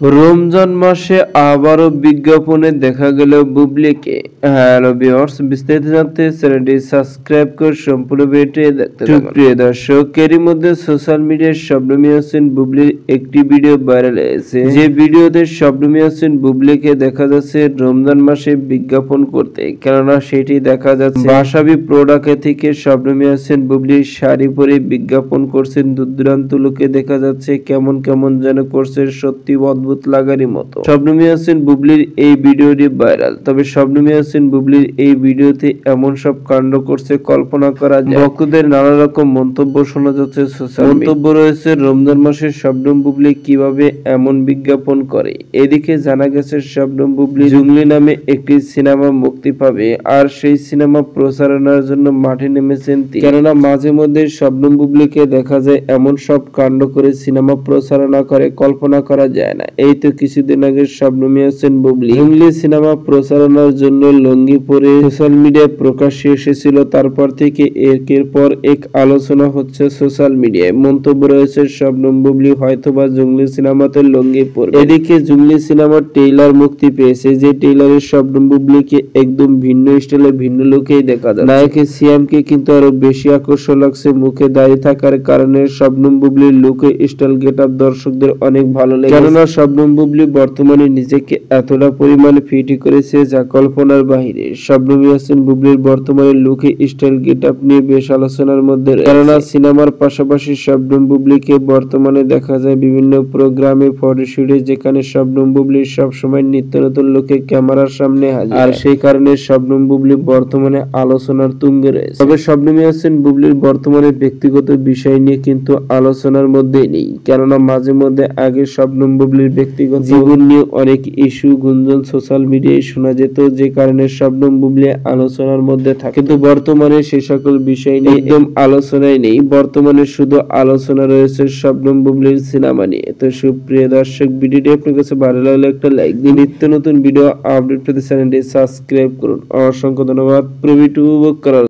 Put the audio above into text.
রমজান মাসে আবারও বিজ্ঞাপনে দেখা গেল বুবলিকে। হ্যালো ভিউয়ার্স, বিস্তারিত জানতে চ্যানেলটি সাবস্ক্রাইব করে সম্পূর্ণ ভিডিওটি দেখতে থাকুন। প্রিয় দর্শক, এরই মধ্যে সোশ্যাল মিডিয়ায় শবনম ইয়াসমিন বুবলির একটি ভিডিও ভাইরাল হয়েছে, যে ভিডিওতে শবনম ইয়াসমিন বুবলিকে দেখা যাচ্ছে রমজান মাসে বিজ্ঞাপন করতে। কেননা সেটি দেখা যাচ্ছে বাসাবি প্রোডাক্ট থেকে শবনম ইয়াসমিন বুবলির শাড়ি পরে বিজ্ঞাপন করছেন। দূর দূরান্ত লোকে দেখা যাচ্ছে কেমন কেমন যেন করছে, সত্যি অদ্ভুত লাগারই মতো। শবনম ইয়াসমিন বুবলির এই ভিডিওটি ভাইরাল। তবে শবনম ইয়াসমিন বুবলির এই ভিডিওতে এমন সব কাণ্ড করছে কল্পনা করা যায়। ভক্তদের নানা রকম মন্তব্য শোনা যাচ্ছে সোশ্যাল মিডিয়ায়। মন্তব্য রয়েছে রমজান মাসে শবনম বুবলি কিভাবে এমন বিজ্ঞাপন করে। এদিকে জানা গেছে শবনম বুবলি জুংলি নামে একটি সিনেমা মুক্তি পাবে, আর সেই সিনেমা প্রচারণার জন্য মাঠে নেমেছেন তিনি। কেননা মাঝে মধ্যে শবনম বুবলিকে দেখা যায় এমন সব কাণ্ড করে সিনেমা প্রচারণা করে, কল্পনা করা যায় না। এই তো কিছুদিন আগে শবনম ইয়াসমিন বুবলি জুংলি সিনেমা প্রচারণার জন্য লুঙ্গি পরে সোশ্যাল মিডিয়ায় প্রকাশ্যে এসেছিল। তারপর থেকে একের পর এক আলোচনা হচ্ছে সোশ্যাল মিডিয়ায়। মন্তব্য রয়েছে শবনম বুবলি হয়তোবা জুংলি সিনেমাতে লুঙ্গি পরে। এদিকে জুংলি সিনেমার ট্রেইলার মুক্তি পেয়েছে, যে ট্রেইলারে শবনম বুবলিকে একদম ভিন্ন স্টাইলে ভিন্ন লুকেই দেখা যায়। নায়ক সিয়ামকে কিন্তু আরো বেশি আকর্ষণ লাগছে মুখে দাঁড়িয়ে থাকার কারণে। শবনম বুবলির লুকে স্টাইল গেটআপ দর্শকদের অনেক ভালো লেগেছে। কেননা শবনম বুবলি বর্তমানে নিজেকে এতটা পরিমাণে ফিট করেছে যা কল্পনার বাহিরে। শবনম ইয়াসমিন বুবলির বর্তমানে লুকে স্টাইল গেটআপ নিয়ে বেশ আলোচনার মধ্যে রয়েছে। কেননা সিনেমার পাশাপাশি শবনম বুবলিকে বর্তমানে দেখা যায় বিভিন্ন প্রোগ্রামে, ফটোশুটে, যেখানে শবনম বুবলি সবসময় নিত্য নতুন লুকে ক্যামেরার সামনে হাজির। আর সেই কারণে শবনম বুবলি বর্তমানে আলোচনার তুঙ্গে রয়েছে। তবে শবনম ইয়াসমিন বুবলির বর্তমানে ব্যক্তিগত বিষয় নিয়ে কিন্তু আলোচনার মধ্যে নেই। কেননা মাঝে মধ্যে আগে শবনম বুবলির ব্যক্তিগত জীবন নিয়ে অনেক ইস্যু গুঞ্জন সোশ্যাল মিডিয়ায় শোনা যেত, যে কারণে শবনম বুবলি আলোচনার মধ্যে থাকে। কিন্তু বর্তমানে সে সকল বিষয় নিয়ে একদম আলোচনায় নেই। বর্তমানে শুধু আলোচনা রয়েছে শবনম বুবলির সিনেমা নিয়ে। তো সুপ্রিয় দর্শক, ভিডিওটি আপনার কাছে ভালো লাগলে একটা লাইক দিন। নিত্য নতুন ভিডিও আপডেট পেতে চ্যানেলটি সাবস্ক্রাইব করুন। অসংখ্য ধন্যবাদ প্রভিটি উপভোগ করার।